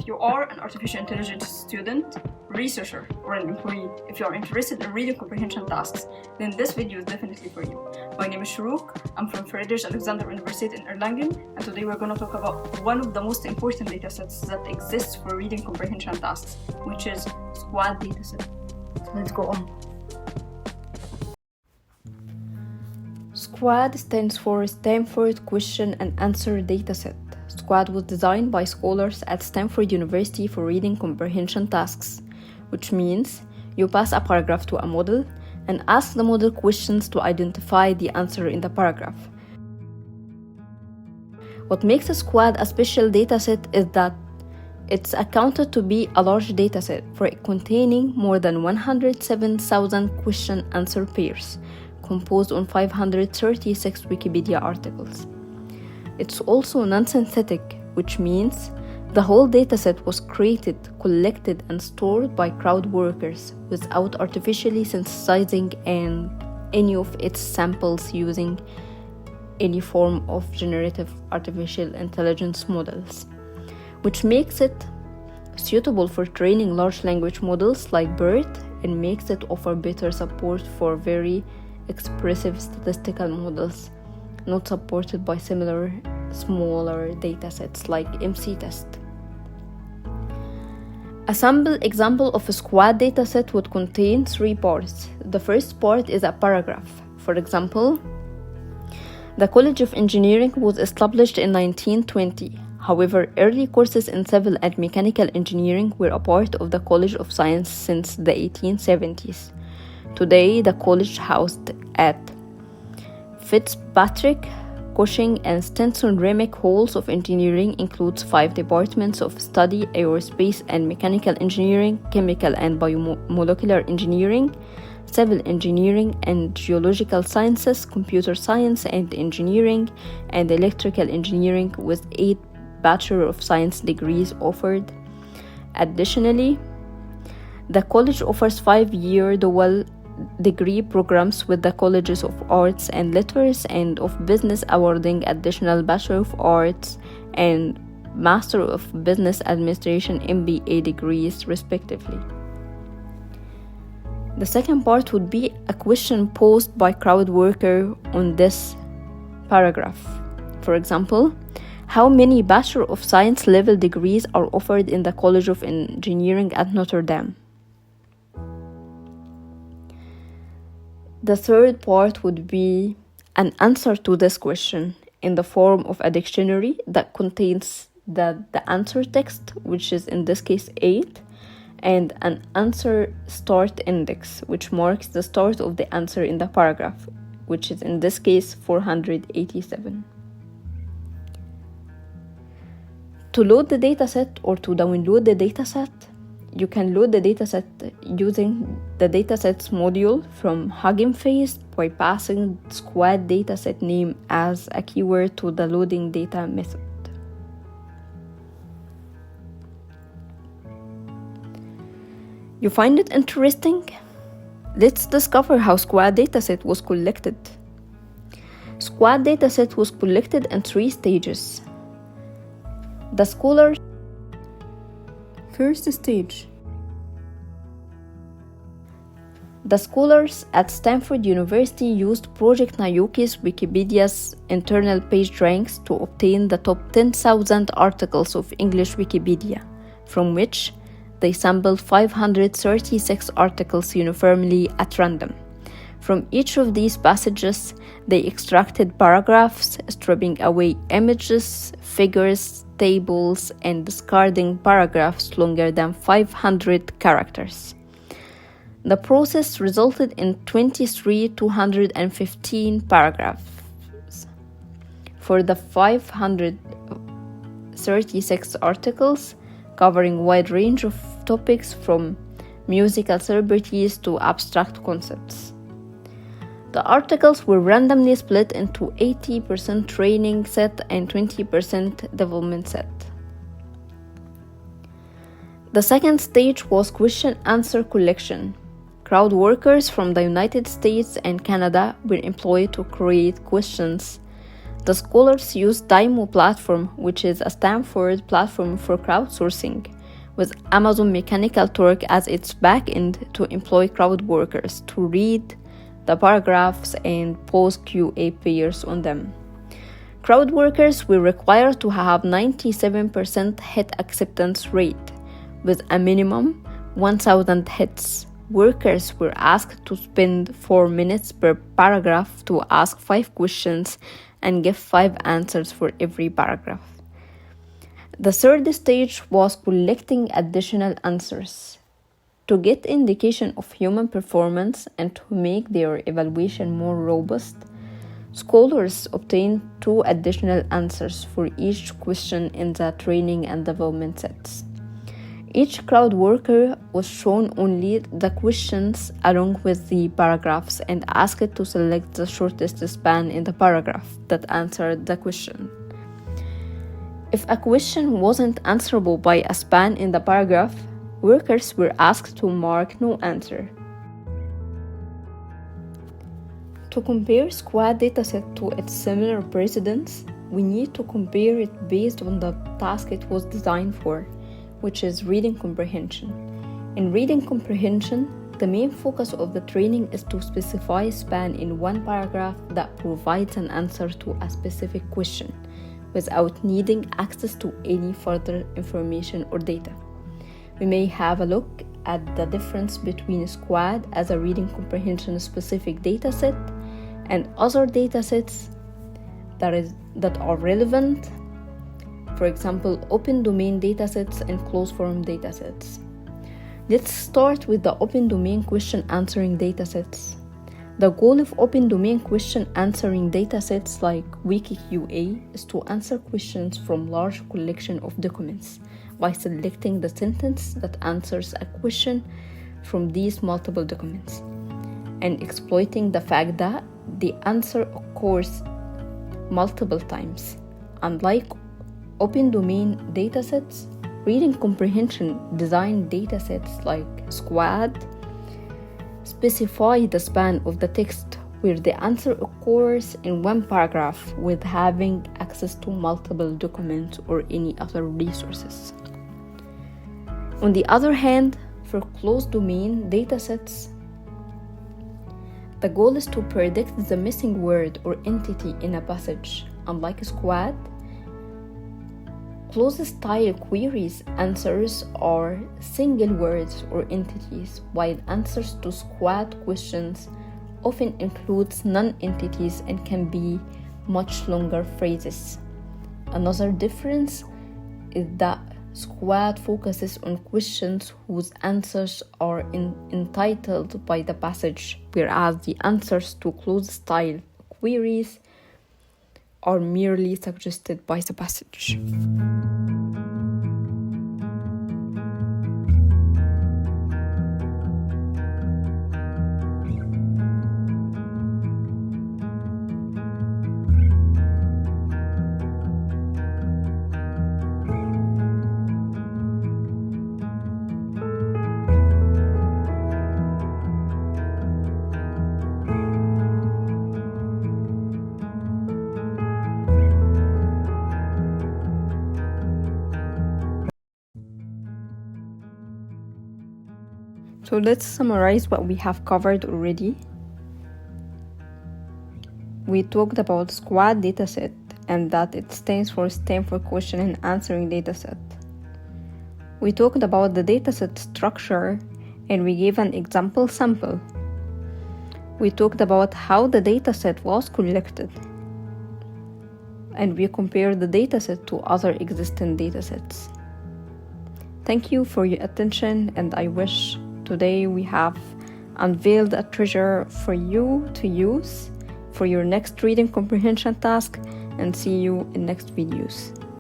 If you are an artificial intelligence student, researcher, or an employee, if you are interested in reading comprehension tasks, then this video is definitely for you. My name is Shorouk, I'm from Friedrich Alexander University in Erlangen, and today we're going to talk about one of the most important datasets that exists for reading comprehension tasks, which is SQUADdataset. So let's go on. SQUAD stands for Stanford Question and Answer Dataset. SQUAD was designed by scholars at Stanford University for reading comprehension tasks, which means you pass a paragraph to a model and ask the model questions to identify the answer in the paragraph. What makes a SQUAD a special dataset is that it's accounted to be a large dataset for it containing more than 107,000 question-answer pairs, composed on 536 Wikipedia articles. It's also nonsynthetic, which means the whole dataset was created, collected, and stored by crowd workers without artificially synthesizing any of its samples using any form of generative artificial intelligence models, which makes it suitable for training large language models like BERT and makes it offer better support for very expressive statistical models not supported by similar smaller datasets like MC test. A sample example of a SQUAD dataset would contain 3 parts. The first part is a paragraph. For example, the College of Engineering was established in 1920. However, early courses in civil and mechanical engineering were a part of the College of Science since the 1870s. Today, the college housed at Fitzpatrick, Cushing, and Stinson-Remick halls of engineering includes 5 departments of study: aerospace and mechanical engineering, chemical and biomolecular engineering, civil engineering and geological sciences, computer science and engineering, and electrical engineering, with 8 Bachelor of Science degrees offered. Additionally, the college offers 5-year dual degree programs with the Colleges of Arts and Letters and of Business, awarding additional Bachelor of Arts and Master of Business Administration MBA degrees respectively. The second part would be a question posed by crowd worker on this paragraph. For example, how many Bachelor of Science level degrees are offered in the College of Engineering at Notre Dame? The third part would be an answer to this question in the form of a dictionary that contains the answer text, which is in this case 8, and an answer start index, which marks the start of the answer in the paragraph, which is in this case 487. To load the dataset or to download the dataset, you can load the dataset using the Datasets module from Hugging Face by passing SQUADdataset name as a keyword to the loading data method. You find it interesting? Let's discover how SQUADdataset was collected. SQUADdataset was collected in 3 stages. The scholars. First stage. The scholars at Stanford University used Project Naoki's Wikipedia's internal page ranks to obtain the top 10,000 articles of English Wikipedia, from which they sampled 536 articles uniformly at random. From each of these passages, they extracted paragraphs, stripping away images, figures, tables, and discarding paragraphs longer than 500 characters. The process resulted in 23,215 paragraphs. For the 536 articles, covering a wide range of topics from musical celebrities to abstract concepts. The articles were randomly split into 80% training set and 20% development set. The second stage was question-answer collection. Crowd workers from the United States and Canada were employed to create questions The scholars used DIMO platform, which is a Stanford platform for crowdsourcing, with Amazon Mechanical Turk as its backend to employ crowd workers to read the paragraphs and post QA pairs on them. Crowd workers were required to have 97% hit acceptance rate, with a minimum 1,000 hits. Workers were asked to spend 4 minutes per paragraph to ask 5 questions and give 5 answers for every paragraph. The third stage was collecting additional answers. To get indication of human performance and to make their evaluation more robust, scholars obtained 2 additional answers for each question in the training and development sets. Each crowd worker was shown only the questions along with the paragraphs and asked to select the shortest span in the paragraph that answered the question. If a question wasn't answerable by a span in the paragraph, workers were asked to mark no answer. To compare SQUADdataset to its similar precedents, we need to compare it based on the task it was designed for, which is reading comprehension. In reading comprehension, the main focus of the training is to specify a span in one paragraph that provides an answer to a specific question without needing access to any further information or data. We may have a look at the difference between SQUAD as a reading comprehension specific dataset and other datasets that are relevant. For example, open domain datasets and closed form datasets. Let's start with the open domain question answering datasets. The goal of open domain question answering datasets like WikiQA is to answer questions from large collection of documents by selecting the sentence that answers a question from these multiple documents and exploiting the fact that the answer occurs multiple times. Unlike open domain datasets, reading comprehension design datasets like SQUAD specify the span of the text where the answer occurs in one paragraph with having access to multiple documents or any other resources. On the other hand, for closed domain datasets, the goal is to predict the missing word or entity in a passage. Unlike SQUAD, closed-style queries answers are single words or entities, while answers to SQUAD questions often includes non-entities and can be much longer phrases. Another difference is that SQUAD focuses on questions whose answers are entitled by the passage, whereas the answers to closed-style queries are merely suggested by the passage. So let's summarize what we have covered already. We talked about SQUADdataset and that it stands for Stanford Question and Answering Dataset. We talked about the dataset structure and we gave an example sample. We talked about how the dataset was collected. And we compared the dataset to other existing datasets. Thank you for your attention, and I wish today we have unveiled a treasure for you to use for your next reading comprehension task, and see you in next videos.